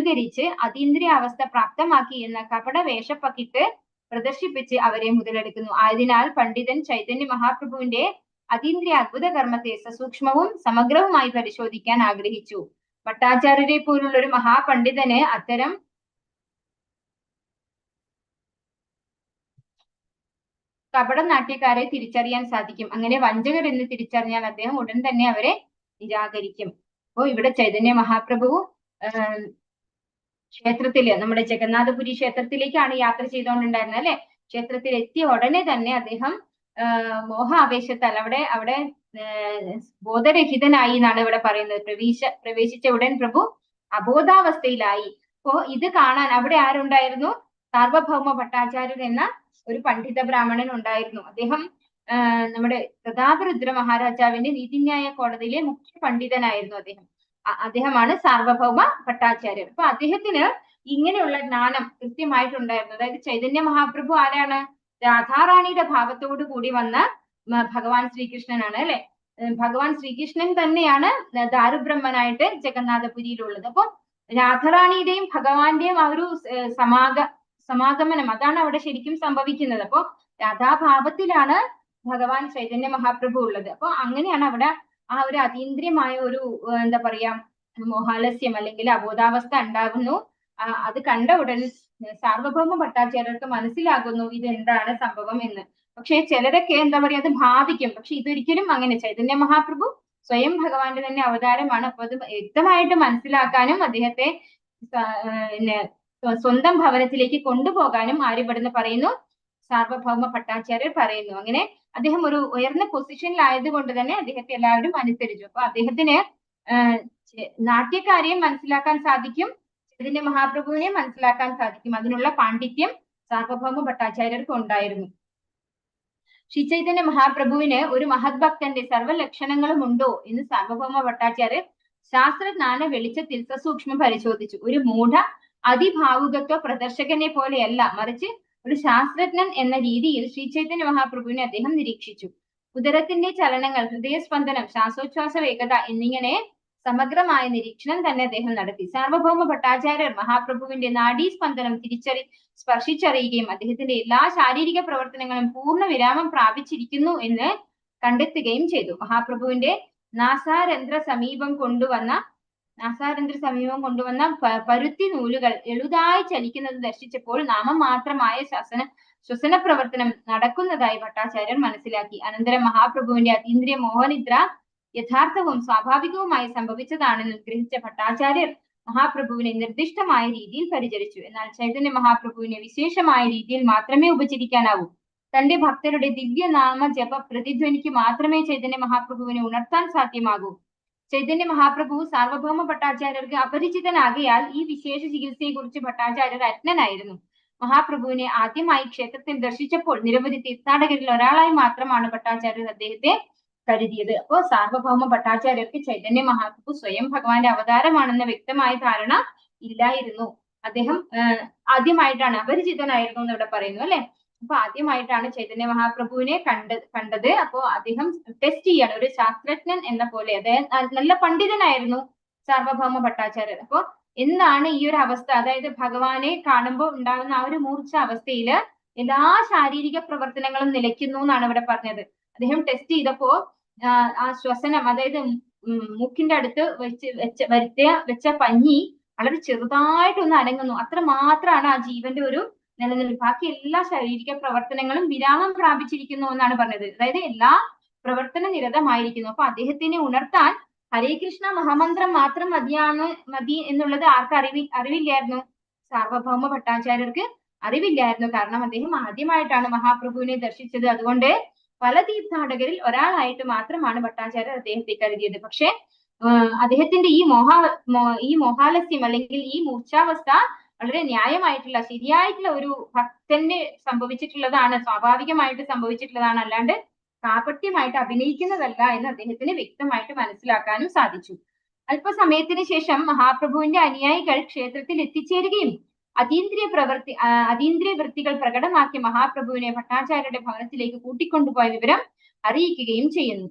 അതീന്ദ്രിയ അവസ്ഥ പ്രാപ്തമാക്കി എന്ന കപട വേഷപ്പക്കിട്ട് പ്രദർശിപ്പിച്ച് അവരെ മുതലെടുക്കുന്നു. ആയതിനാൽ പണ്ഡിതൻ ചൈതന്യ മഹാപ്രഭുവിന്റെ അതീന്ദ്രിയ അത്ഭുത കർമ്മത്തെ സസൂക്ഷ്മവും സമഗ്രവുമായി പരിശോധിക്കാൻ ആഗ്രഹിച്ചു. ഭട്ടാചാര്യരെ പോലുള്ള ഒരു മഹാപണ്ഡിതന് അത്തരം കപടനാട്യക്കാരെ തിരിച്ചറിയാൻ സാധിക്കും. അങ്ങനെ വഞ്ചകർ എന്ന് തിരിച്ചറിഞ്ഞാൽ അദ്ദേഹം ഉടൻ തന്നെ അവരെ നിരാകരിക്കും. അപ്പോ ഇവിടെ ചൈതന്യ മഹാപ്രഭു ക്ഷേത്രത്തില്, നമ്മുടെ ജഗന്നാഥപുരി ക്ഷേത്രത്തിലേക്കാണ് യാത്ര ചെയ്തുകൊണ്ടുണ്ടായിരുന്നത് അല്ലെ. ക്ഷേത്രത്തിൽ എത്തിയ ഉടനെ തന്നെ അദ്ദേഹം മോഹാവേശത്താൽ അവിടെ ബോധരഹിതനായി എന്നാണ് ഇവിടെ പറയുന്നത്. പ്രവേശിച്ച ഉടൻ പ്രഭു അബോധാവസ്ഥയിലായി. അപ്പോ ഇത് കാണാൻ അവിടെ ആരുണ്ടായിരുന്നു? സാർവഭൗമ ഭട്ടാചാര്യർ എന്ന ഒരു പണ്ഡിത ബ്രാഹ്മണൻ ഉണ്ടായിരുന്നു. അദ്ദേഹം നമ്മുടെ പ്രതാപരുദ്ര മഹാരാജാവിന്റെ നീതിന്യായ കോടതിയിലെ മുഖ്യ പണ്ഡിതനായിരുന്നു. അദ്ദേഹമാണ് സാർവഭൗമ ഭട്ടാചാര്യർ. അപ്പൊ അദ്ദേഹത്തിന് ഇങ്ങനെയുള്ള ജ്ഞാനം കൃത്യമായിട്ടുണ്ടായിരുന്നു. അതായത് ചൈതന്യ മഹാപ്രഭു ആരാണ്? രാധാറാണിയുടെ ഭാവത്തോടു കൂടി വന്ന ഭഗവാൻ ശ്രീകൃഷ്ണനാണ് അല്ലെ. ഭഗവാൻ ശ്രീകൃഷ്ണൻ തന്നെയാണ് ദാരുബ്രഹ്മനായിട്ട് ജഗന്നാഥപുരിയിലുള്ളത്. അപ്പൊ രാധാറാണിയുടെയും ഭഗവാന്റെയും ആ ഒരു സമാഗമനം, അതാണ് അവിടെ ശരിക്കും സംഭവിക്കുന്നത്. അപ്പൊ രാധാഭാവത്തിലാണ് ഭഗവാൻ ചൈതന്യ മഹാപ്രഭു ഉള്ളത്. അപ്പൊ അങ്ങനെയാണ് അവിടെ ആ ഒരു അതീന്ദ്രിയമായ ഒരു എന്താ പറയാ മോഹാലസ്യം അല്ലെങ്കിൽ അബോധാവസ്ഥ ഉണ്ടാകുന്നു. അത് കണ്ട ഉടൻ സാർവഭൗമ ഭട്ടാചാര്യർക്ക് മനസ്സിലാകുന്നു ഇത് എന്താണ് സംഭവം എന്ന്. പക്ഷെ ചിലരൊക്കെ എന്താ പറയാ അത് ഭാവിക്കും. പക്ഷെ ഇതൊരിക്കലും അങ്ങനെ, ചൈതന്യ മഹാപ്രഭു സ്വയം ഭഗവാന്റെ തന്നെ അവതാരമാണ്. അപ്പൊ അത് വ്യക്തമായിട്ട് മനസ്സിലാക്കാനും അദ്ദേഹത്തെ സ്വന്തം ഭവനത്തിലേക്ക് കൊണ്ടുപോകാനും ആര്യപ്പെടുന്ന് പറയുന്നു, സാർവഭൗമ ഭട്ടാചാര്യർ പറയുന്നു. അങ്ങനെ അദ്ദേഹം ഒരു ഉയർന്ന പൊസിഷനിലായത് കൊണ്ട് തന്നെ അദ്ദേഹത്തെ എല്ലാവരും അനുസരിച്ചു. അപ്പൊ അദ്ദേഹത്തിന് നാട്യക്കാരെയും മനസ്സിലാക്കാൻ സാധിക്കും, ചൈതന്യ മഹാപ്രഭുവിനെ മനസ്സിലാക്കാൻ സാധിക്കും. അതിനുള്ള പാണ്ഡിത്യം സാർവഭൗമ ഭട്ടാചാര്യർക്ക് ഉണ്ടായിരുന്നു. ശ്രീ ചൈതന്യ മഹാപ്രഭുവിന് ഒരു മഹത് ഭക്തന്റെ സർവ്വലക്ഷണങ്ങളും ഉണ്ടോ എന്ന് സാർവഭൗമ ഭട്ടാചാര്യർ ശാസ്ത്രജ്ഞാന വെളിച്ചത്തിൽ സസൂക്ഷ്മം പരിശോധിച്ചു. ഒരു മൂഢ അതിഭാവുകത്വ പ്രദർശകനെ പോലെയല്ല, മറിച്ച് ഒരു ശാസ്ത്രജ്ഞൻ എന്ന രീതിയിൽ ശ്രീ ചൈതന്യ മഹാപ്രഭുവിനെ അദ്ദേഹം നിരീക്ഷിച്ചു. ഉദരത്തിന്റെ ചലനങ്ങൾ, ഹൃദയസ്പന്ദനം, ശ്വാസോച്ഛ്വാസ വേഗത എന്നിങ്ങനെ സമഗ്രമായ നിരീക്ഷണം തന്നെ അദ്ദേഹം നടത്തി. സാർവഭൗമ ഭട്ടാചാര്യർ മഹാപ്രഭുവിന്റെ നാഡീസ്പന്ദനം സ്പർശിച്ചറിയുകയും അദ്ദേഹത്തിന്റെ എല്ലാ ശാരീരിക പ്രവർത്തനങ്ങളും പൂർണ്ണ വിരാമം പ്രാപിച്ചിരിക്കുന്നു എന്ന് കണ്ടെത്തുകയും ചെയ്തു. മഹാപ്രഭുവിന്റെ നാസാരന്ധ്ര സമീപം കൊണ്ടുവന്ന പരുത്തി നൂലുകൾ എളുതായി ചലിക്കുന്നത് ദർശിച്ചപ്പോൾ നാമമാത്രമായ ശ്വസന പ്രവർത്തനം നടക്കുന്നതായി ഭട്ടാചാര്യർ മനസ്സിലാക്കി. അനന്തരം മഹാപ്രഭുവിന്റെ അതീന്ദ്രിയ മോഹനിദ്ര യഥാർത്ഥവും സ്വാഭാവികവുമായി സംഭവിച്ചതാണെന്ന് ഗ്രഹിച്ച ഭട്ടാചാര്യർ മഹാപ്രഭുവിനെ നിർദ്ദിഷ്ടമായ രീതിയിൽ പരിചരിച്ചു. എന്നാൽ ചൈതന്യ മഹാപ്രഭുവിനെ വിശേഷമായ രീതിയിൽ മാത്രമേ ഉപചരിക്കാനാവൂ. തന്റെ ഭക്തരുടെ ദിവ്യനാമ ജപ പ്രതിധ്വനിക്ക് മാത്രമേ ചൈതന്യ മഹാപ്രഭുവിനെ ഉണർത്താൻ സാധ്യമാകൂ. ചൈതന്യ മഹാപ്രഭു സാർവഭൗമ ഭട്ടാചാര്യർക്ക് അപരിചിതനാകയാൽ ഈ വിശേഷ ചികിത്സയെ കുറിച്ച് ഭട്ടാചാര്യർ അജ്ഞനായിരുന്നു. മഹാപ്രഭുവിനെ ആദ്യമായി ക്ഷേത്രത്തിൽ ദർശിച്ചപ്പോൾ നിരവധി തീർത്ഥാടകരിൽ ഒരാളായി മാത്രമാണ് ഭട്ടാചാര്യർ അദ്ദേഹത്തെ കരുതിയത്. അപ്പോ സാർവഭൗമ ഭട്ടാചാര്യർക്ക് ചൈതന്യ മഹാപ്രഭു സ്വയം ഭഗവാന്റെ അവതാരമാണെന്ന വ്യക്തമായ ധാരണ ഇല്ലായിരുന്നു. അദ്ദേഹം ആദ്യമായിട്ടാണ്, അപരിചിതനായിരുന്നു എന്ന് ഇവിടെ പറയുന്നു അല്ലെ. അപ്പൊ ആദ്യമായിട്ടാണ് ചൈതന്യ മഹാപ്രഭുവിനെ കണ്ടത്. അപ്പോ അദ്ദേഹം ടെസ്റ്റ് ചെയ്യാണ്, ഒരു ശാസ്ത്രജ്ഞൻ എന്ന പോലെ. അദ്ദേഹം നല്ല പണ്ഡിതനായിരുന്നു സാർവഭൗമ ഭട്ടാചാര്യർ. അപ്പോ എന്താണ് ഈ ഒരു അവസ്ഥ, അതായത് ഭഗവാനെ കാണുമ്പോൾ ഉണ്ടാകുന്ന ആ ഒരു മൂർച്ഛ അവസ്ഥയില് എല്ലാ ശാരീരിക പ്രവർത്തനങ്ങളും നിലയ്ക്കുന്നു എന്നാണ് ഇവിടെ പറഞ്ഞത്. അദ്ദേഹം ടെസ്റ്റ് ചെയ്തപ്പോ ആ ശ്വസനം, അതായത് മൂക്കിന്റെ അടുത്ത് വെച്ച പഞ്ഞി വളരെ ചെറുതായിട്ടൊന്ന് അനങ്ങുന്നു. അത്ര മാത്രമാണ് ആ ജീവന്റെ ഒരു നിലനിൽപ്പ്. ബാക്കി എല്ലാ ശാരീരിക പ്രവർത്തനങ്ങളും വിരാമം പ്രാപിച്ചിരിക്കുന്നു എന്നാണ് പറഞ്ഞത്. അതായത് എല്ലാ പ്രവർത്തന നിരതമായിരിക്കുന്നു. അപ്പൊ അദ്ദേഹത്തിനെ ഉണർത്താൻ ഹരേ കൃഷ്ണ മഹാമന്ത്രം മാത്രം മതി എന്നുള്ളത് ആർക്ക് അറിവില്ലായിരുന്നു? സാർവഭൗമ ഭട്ടാചാര്യർക്ക് അറിവില്ലായിരുന്നു. കാരണം അദ്ദേഹം ആദ്യമായിട്ടാണ് മഹാപ്രഭുവിനെ ദർശിച്ചത്. അതുകൊണ്ട് പല തീർത്ഥാടകരിൽ ഒരാളായിട്ട് മാത്രമാണ് ഭട്ടാചാര്യർ അദ്ദേഹത്തെ കരുതിയത്. പക്ഷെ അദ്ദേഹത്തിന്റെ ഈ മോഹാലസ്യം അല്ലെങ്കിൽ ഈ മൂർച്ഛാവസ്ഥ വളരെ ന്യായമായിട്ടുള്ള, ശരിയായിട്ടുള്ള ഒരു ഭക്തന് സംഭവിച്ചിട്ടുള്ളതാണ്, സ്വാഭാവികമായിട്ട് സംഭവിച്ചിട്ടുള്ളതാണ്, അല്ലാണ്ട് കാപട്യമായിട്ട് അഭിനയിക്കുന്നതല്ല എന്ന് അദ്ദേഹത്തിന് വ്യക്തമായിട്ട് മനസ്സിലാക്കാനും സാധിച്ചു. അല്പസമയത്തിന് ശേഷം മഹാപ്രഭുവിന്റെ അനുയായികൾ ക്ഷേത്രത്തിൽ എത്തിച്ചേരുകയും അതീന്ദ്രിയ വൃത്തികൾ പ്രകടമാക്കി മഹാപ്രഭുവിനെ ഭട്ടാചാര്യരുടെ ഭവനത്തിലേക്ക് കൂട്ടിക്കൊണ്ടുപോയ വിവരം അറിയിക്കുകയും ചെയ്തു.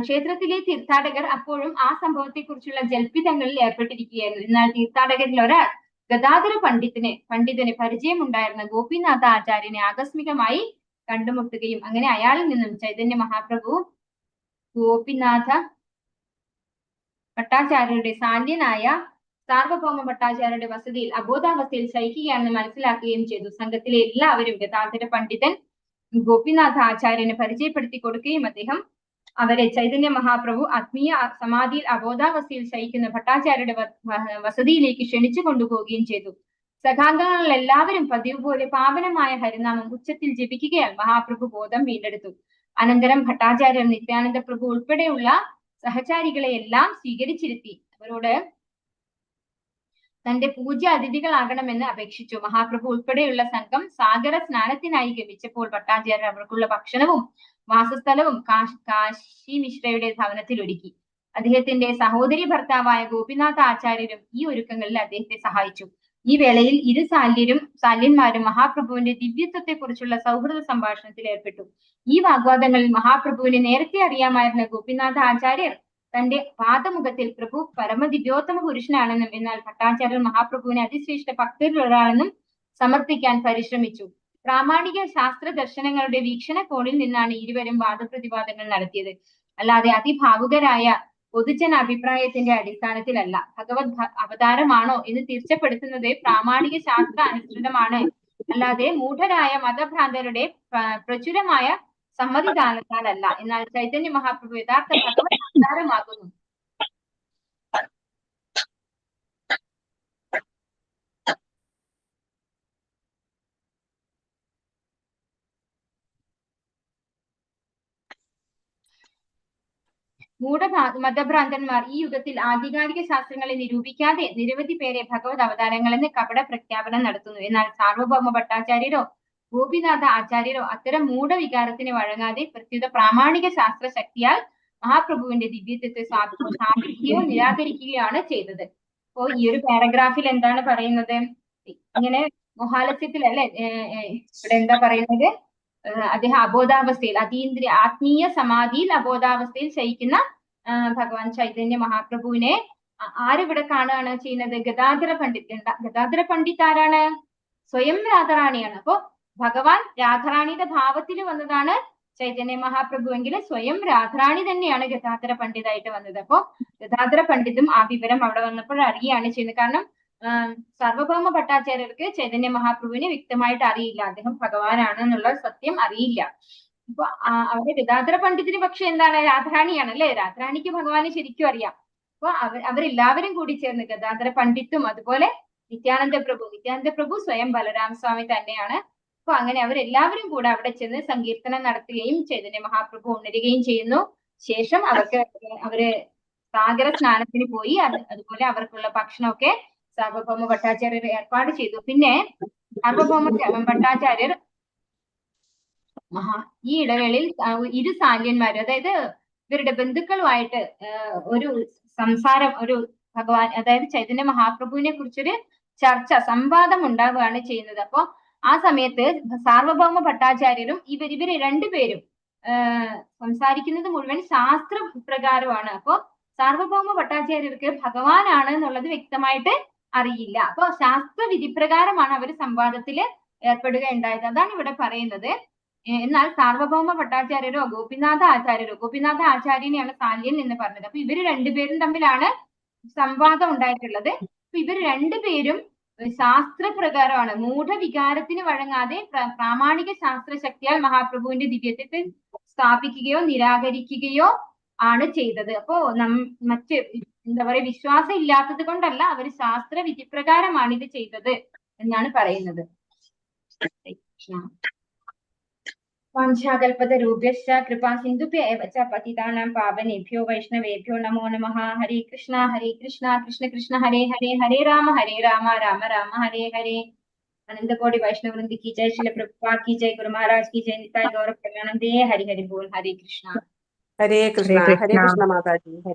ക്ഷേത്രത്തിലെ തീർത്ഥാടകർ അപ്പോഴും ആ സംഭവത്തെ കുറിച്ചുള്ള ജൽപ്പിതങ്ങളിൽ ഏർപ്പെട്ടിരിക്കുകയായിരുന്നു. എന്നാൽ തീർത്ഥാടകരിൽ ഒരാൾ ഗദാധര പണ്ഡിതന് പരിചയമുണ്ടായിരുന്ന ഗോപിനാഥ ആചാര്യനെ ആകസ്മികമായി കണ്ടുമുട്ടുകയും അങ്ങനെ അയാളിൽ നിന്നും ചൈതന്യ മഹാപ്രഭു ഗോപിനാഥ ഭട്ടാചാര്യരുടെ സാന്യനായ സാർവഭൗമ ഭട്ടാചാര്യരുടെ വസതിയിൽ അബോധാവസ്ഥയിൽ ശയിക്കുകയാണെന്ന് മനസ്സിലാക്കുകയും ചെയ്തു. സംഘത്തിലെ എല്ലാവരും ഗദാധര പണ്ഡിതൻ ഗോപിനാഥ ആചാര്യനെ പരിചയപ്പെടുത്തി കൊടുക്കുകയും അദ്ദേഹം അവരെ ചൈതന്യ മഹാപ്രഭു ആത്മീയ സമാധിയിൽ അബോധാവസ്ഥയിൽ ശയിക്കുന്ന ഭട്ടാചാര്യരുടെ വസതിയിലേക്ക് ക്ഷണിച്ചു കൊണ്ടുപോവുകയും ചെയ്തു. സഖാംഗങ്ങൾ എല്ലാവരും പതിവ് പോലെ പാവനമായ ഹരിനാമം ഉച്ചത്തിൽ ജപിക്കുകയാൽ മഹാപ്രഭു ബോധം വീണ്ടെടുത്തു. അനന്തരം ഭട്ടാചാര്യർ നിത്യാനന്ദ പ്രഭു ഉൾപ്പെടെയുള്ള സഹചാരികളെ എല്ലാം സ്വീകരിച്ചിരുത്തി അവരോട് തന്റെ പൂജ്യ അതിഥികളാകണമെന്ന് അപേക്ഷിച്ചു. മഹാപ്രഭു ഉൾപ്പെടെയുള്ള സംഘം സാഗര സ്നാനത്തിനായി ഗമിച്ചപ്പോൾ ഭട്ടാചാര്യർ അവർക്കുള്ള ഭക്ഷണവും വാസസ്ഥലവും കാശി മിശ്രയുടെ ഭവനത്തിൽ ഒരുക്കി. അദ്ദേഹത്തിന്റെ സഹോദരി ഭർത്താവായ ഗോപിനാഥ ആചാര്യരും ഈ ഒരുക്കങ്ങളിൽ അദ്ദേഹത്തെ സഹായിച്ചു. ഈ വേളയിൽ ഇരു സാല്യന്മാരും മഹാപ്രഭുവിന്റെ ദിവ്യത്വത്തെ കുറിച്ചുള്ള സൗഹൃദ സംഭാഷണത്തിൽ ഏർപ്പെട്ടു. ഈ വാഗ്വാദങ്ങളിൽ മഹാപ്രഭുവിനെ നേരത്തെ അറിയാമായിരുന്ന ഗോപിനാഥ ആചാര്യർ തന്റെ പാദമുഖത്തിൽ പ്രഭു പരമദിവ്യോത്തമ പുരുഷനാണെന്നും എന്നാൽ ഭട്ടാചാര്യർ മഹാപ്രഭുവിനെ അതിശ്രേഷ്ഠ ഭക്തരിൽ ഒരാളെന്നും സമർത്ഥിക്കാൻ പരിശ്രമിച്ചു. പ്രാമാണിക ശാസ്ത്ര ദർശനങ്ങളുടെ വീക്ഷണകോണിൽ നിന്നാണ് ഇരുവരും വാദപ്രതിവാദങ്ങൾ നടത്തിയത്. അല്ലാതെ അതിഭാവുകരായ പൊതുജന അഭിപ്രായത്തിന്റെ അടിസ്ഥാനത്തിലല്ല. ഭഗവത് അവതാരമാണോ എന്ന് തീർച്ചപ്പെടുത്തുന്നത് പ്രാമാണിക ശാസ്ത്ര അനുസൃതമാണ്, അല്ലാതെ മൂഢരായ മതഭ്രാന്തരുടെ പ്രചുരമായ സമ്മതിദാനത്താലല്ല. എന്നാൽ ചൈതന്യ മഹാപ്രഭു യഥാർത്ഥ ഭഗവത് അവതാരമാകുന്നു. മതഭ്രാന്തന്മാർ ഈ യുഗത്തിൽ ആധികാരിക ശാസ്ത്രങ്ങളെ നിരൂപിക്കാതെ നിരവധി പേരെ ഭഗവത് അവതാരങ്ങളെന്ന് കപട പ്രഖ്യാപനം നടത്തുന്നു. എന്നാൽ സാർവഭൗമ ഭട്ടാചാര്യരോ ഗോപിനാഥ ആചാര്യരോ അത്തരം മൂഢവികാരത്തിന് വഴങ്ങാതെ പ്രത്യുത പ്രാമാണിക ശാസ്ത്ര ശക്തിയാൽ മഹാപ്രഭുവിന്റെ ദിവ്യത്വത്തെ സ്ഥാപിക്കുകയോ നിരാകരിക്കുകയാണ് ചെയ്തത്. അപ്പോ ഈ ഒരു പാരഗ്രാഫിൽ എന്താണ് പറയുന്നത്? ഇങ്ങനെ മൊഹാലസ്യത്തിലല്ലേ ഇവിടെ എന്താ പറയുന്നത്? അദ്ദേഹം അബോധാവസ്ഥയിൽ ആത്മീയ സമാധിയിൽ അബോധാവസ്ഥയിൽ ശയിക്കുന്ന ഭഗവാൻ ചൈതന്യ മഹാപ്രഭുവിനെ ആരിവിടെ കാണുകയാണ് ചെയ്യുന്നത്? ഗദാധര പണ്ഡിറ്റ്. ഗദാധര പണ്ഡിറ്റ് ആരാണ്? സ്വയം രാധാറാണിയാണ്. അപ്പോ ഭഗവാൻ രാധാറാണിയുടെ ഭാവത്തിൽ വന്നതാണ് ചൈതന്യ മഹാപ്രഭു എങ്കിൽ സ്വയം രാധാറാണി തന്നെയാണ് ഗദാധര പണ്ഡിതായിട്ട് വന്നത്. അപ്പോ ഗദാധര പണ്ഡിതും ആ വിവരം അവിടെ വന്നപ്പോൾ അറിയുകയാണ് ചെയ്യുന്നത്. കാരണം സാർവഭൗമ ഭട്ടാചാര്യർക്ക് ചൈതന്യ മഹാപ്രഭുവിനെ വ്യക്തമായിട്ട് അറിയില്ല, അദ്ദേഹം ഭഗവാനാണ് എന്നുള്ള സത്യം അറിയില്ല. അപ്പൊ അവിടെ ഗദാധര പണ്ഡിതിന് പക്ഷെ എന്താണ്? രാധാറാണിയാണ് അല്ലെ? രാധാറാണിക്ക് ഭഗവാനെ ശരിക്കും അറിയാം. അപ്പൊ അവരെല്ലാവരും കൂടി ചേർന്ന് ഗദാധര പണ്ഡിത്തും അതുപോലെ നിത്യാനന്ദ പ്രഭു സ്വയം ബലരാമ സ്വാമി തന്നെയാണ്. അപ്പൊ അങ്ങനെ അവരെല്ലാവരും കൂടെ അവിടെ ചെന്ന് സങ്കീർത്തനം നടത്തുകയും ചൈതന്യ മഹാപ്രഭു ഉണരുകയും ചെയ്യുന്നു. ശേഷം അവര് സാഗര സ്നാനത്തിന് പോയി. അതുപോലെ അവർക്കുള്ള ഭക്ഷണമൊക്കെ സാർവഭൗമ ഭട്ടാചാര്യർ ഏർപ്പാട് ചെയ്തു. പിന്നെ സാർവഭൗമ ഭട്ടാചാര്യർ ഈ ഇടവേളയിൽ ഇരു സാല്യന്മാരും, അതായത് ഇവരുടെ ബന്ധുക്കളുമായിട്ട് ഒരു സംസാരം, ഒരു ഭഗവാൻ അതായത് ചൈതന്യ മഹാപ്രഭുവിനെ കുറിച്ചൊരു ചർച്ച, സംവാദം ഉണ്ടാവുകയാണ് ചെയ്യുന്നത്. അപ്പൊ ആ സമയത്ത് സാർവഭൗമ ഭട്ടാചാര്യരും ഇവര് രണ്ടുപേരും സംസാരിക്കുന്നത് മുഴുവൻ ശാസ്ത്ര പ്രകാരമാണ്. അപ്പൊ സാർവഭൗമ ഭട്ടാചാര്യർക്ക് ഭഗവാനാണ് എന്നുള്ളത് വ്യക്തമായിട്ട് അറിയില്ല. അപ്പൊ ശാസ്ത്ര വിധിപ്രകാരമാണ് അവർ സംവാദത്തിൽ ഏർപ്പെടുകയുണ്ടായത്. അതാണ് ഇവിടെ പറയുന്നത്. എന്നാൽ സാർവഭൗമ ഭട്ടാചാര്യരോ ഗോപിനാഥ ആചാര്യനെയാണ് സാല്യൻ എന്ന് പറഞ്ഞത്. അപ്പൊ ഇവര് രണ്ടുപേരും തമ്മിലാണ് സംവാദം ഉണ്ടായിട്ടുള്ളത്. അപ്പൊ ഇവർ രണ്ടുപേരും ശാസ്ത്രപ്രകാരമാണ്, മൂഢവികാരത്തിന് വഴങ്ങാതെ പ്രാമാണിക ശാസ്ത്രശക്തിയാൽ മഹാപ്രഭുവിന്റെ ദിവ്യത്വത്തെ സ്ഥാപിക്കുകയോ നിരാകരിക്കുകയോ ആണ് ചെയ്തത്. അപ്പോ മറ്റ് എന്താ പറയുക, വിശ്വാസം ഇല്ലാത്തത് കൊണ്ടല്ല, അവർ ശാസ്ത്ര വിധിപ്രകാരമാണ് ഇത് ചെയ്തത് എന്നാണ് പറയുന്നത്. വാഞ്ചാകൽപതരുഭ്യശ്ച കൃപാ സിന്ധുഭ്യ ഏവ ച പതിതാനാം പാവനേഭ്യോ വൈഷ്ണവേഭ്യോ നമോ നമഃ. ഹരേ കൃഷ്ണ കൃഷ്ണ കൃഷ്ണ ഹരേ ഹരേ, ഹരേ രാമ രാമ രാമ ഹരേ ഹരേ. अनंतकोटि वैष्णव वृंद की जय, श्रील प्रभुपाद की जय, गुरु महाराज की जय, निताय गौरव प्रेमानंदे। हरि हरि बोल। हरे कृष्णा हरे कृष्णा माता जी।